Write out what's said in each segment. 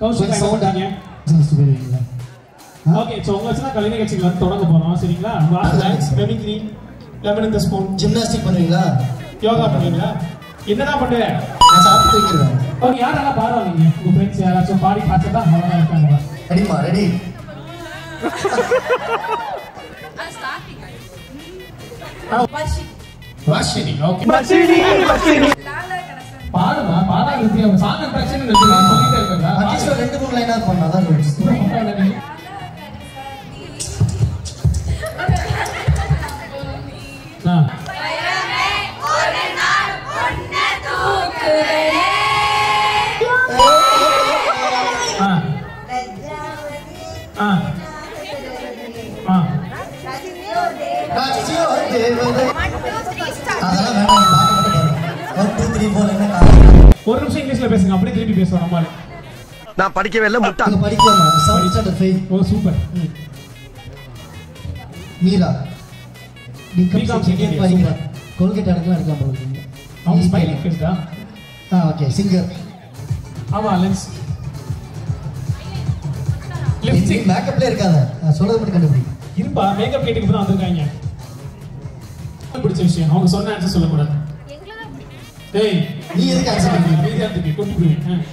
Kaushik சவுண்டாங்க okay so உங்க வச்சா கலை நிகழ்ச்சிக்கு வந்து தொடங்க போறோம் சரிங்களா dance mimicry lemon in the spoon gymnastic பண்ணுவீங்களா யோகா பண்ணுவீங்களா என்னடா பண்ணுவ நான் சாப்பிட்டு வைக்கிறேன் ஓகே யாரெல்லாம் பாடுவாங்க உங்க ஃப்ரெண்ட்ஸ் யாராச்சும் பாடி பார்த்தா அவங்க இருக்காங்க ரெடிமா ரெடி வாஷினி ஓகே வாஷினி பாடுமா பாடாதீங்க அவங்க சாங் இன்ட்ரடக்ஷன் நான் சொல்லிட்டே இருக்கேன் அட்லீஸ்ட் ரெண்டு மூணு லைனா பண்ணாதான் இருக்கும் ஒரு நிமிஷம் இங்கிலீஷ்ல பேசுங்க அப்படியே திருப்பி பேசுவோம் நம்மால நான் படிக்கவே இல்ல முட்டா படிக்கலாமா ஸ்டாண்டர்ட் 5 ஓ சூப்பர் மீரா பிகாம் செகண்ட் படிக்கிறா கோல்கேட் அடக்கலாம் எடுக்கலாம் போறீங்க அவங்க ஸ்மைலிங் ஃபேஸ் டா ஓகே சிங்கர் ஆமா லென்ஸ் லிப்ஸ்டிக் மேக்கப்ல இருக்காத நான் சொல்றது மட்டும் கண்டுபிடி இருப்பா மேக்கப் கேட்டுக்கு தான் வந்திருக்காங்க பிடிச்ச விஷயம் அவங்க சொன்ன ஆன்சர் சொல்ல கூடாது டேய் நீ எதுக்கு ஆன்சர் பண்றீங்க மீதி அதுக்கு கொட்டுடுவேன்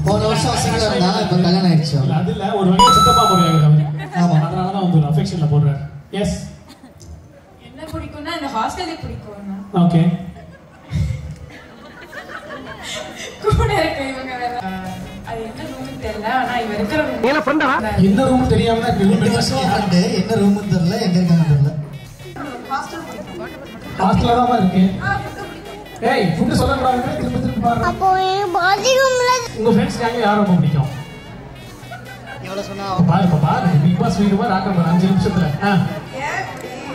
போன வருஷம் சிங்கர் இருந்தா இப்ப கல்யாணம் ஆயிடுச்சு அது இல்ல ஒரு வகையா சித்தப்பா முறையாகுது அவரு ஆமா அதனால தான் வந்து அஃபெக்ஷன்ல போடுறாரு எஸ் என்ன பிடிக்கும்னா இந்த ஹாஸ்டலே பிடிக்கும் ஓகே கூட இருக்க இவங்க வேற அது என்ன ரூம் தெரியல ஆனா இவ இருக்கிற ரூம் நீல ஃப்ரெண்டா எந்த ரூம் தெரியாம தான் ரெண்டு வருஷம் ஃப்ரெண்ட் என்ன ரூம் தெரியல எங்க இருக்காங்க தெரியல ஹாஸ்டல்ல தான் இருக்கு ஏய் ஃபுட் சொல்ல கூடாது திரும்ப திரும்ப பாரு அப்போ பாத்ரூம்ல உங்க ஃப்ரெண்ட்ஸ் கேங்க யார ரொம்ப பிடிக்கும் எவ்வளவு சொன்னா பாரு பிக் பாஸ் வீடியோ மாதிரி ஆக்கணும் 5 நிமிஷத்துல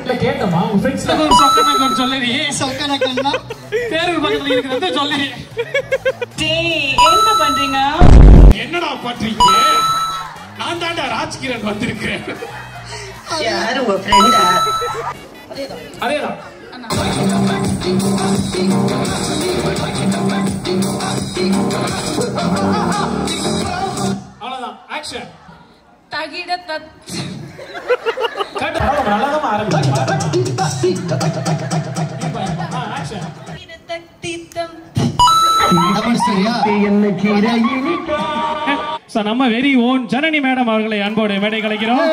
இல்ல கேட்டமா உங்க ஃப்ரெண்ட்ஸ்ல ஒரு சொக்கனக்கன் சொல்லறீ சொக்கனக்கன்னா பேருக்கு பக்கத்துல இருக்குறத சொல்லறீ டேய் என்ன பண்றீங்க என்னடா பண்றீங்க நான் தான்டா ராஜ்கிரண் வந்திருக்கேன் யாரு உங்க ஃப்ரெண்டா அதேதான் அவ்வளவுதான் ஆக்ஷன் தகிட தத் கட் அவ்வளவுதான் ஆரம்பிச்சு ஆக்ஷன் தகிட தத்தித்தம் தமிழ் சரியா நம்ம வெரி ஓன் ஜனனி மேடம் அவர்களை அன்போடு மேடை கலைக்கிறோம்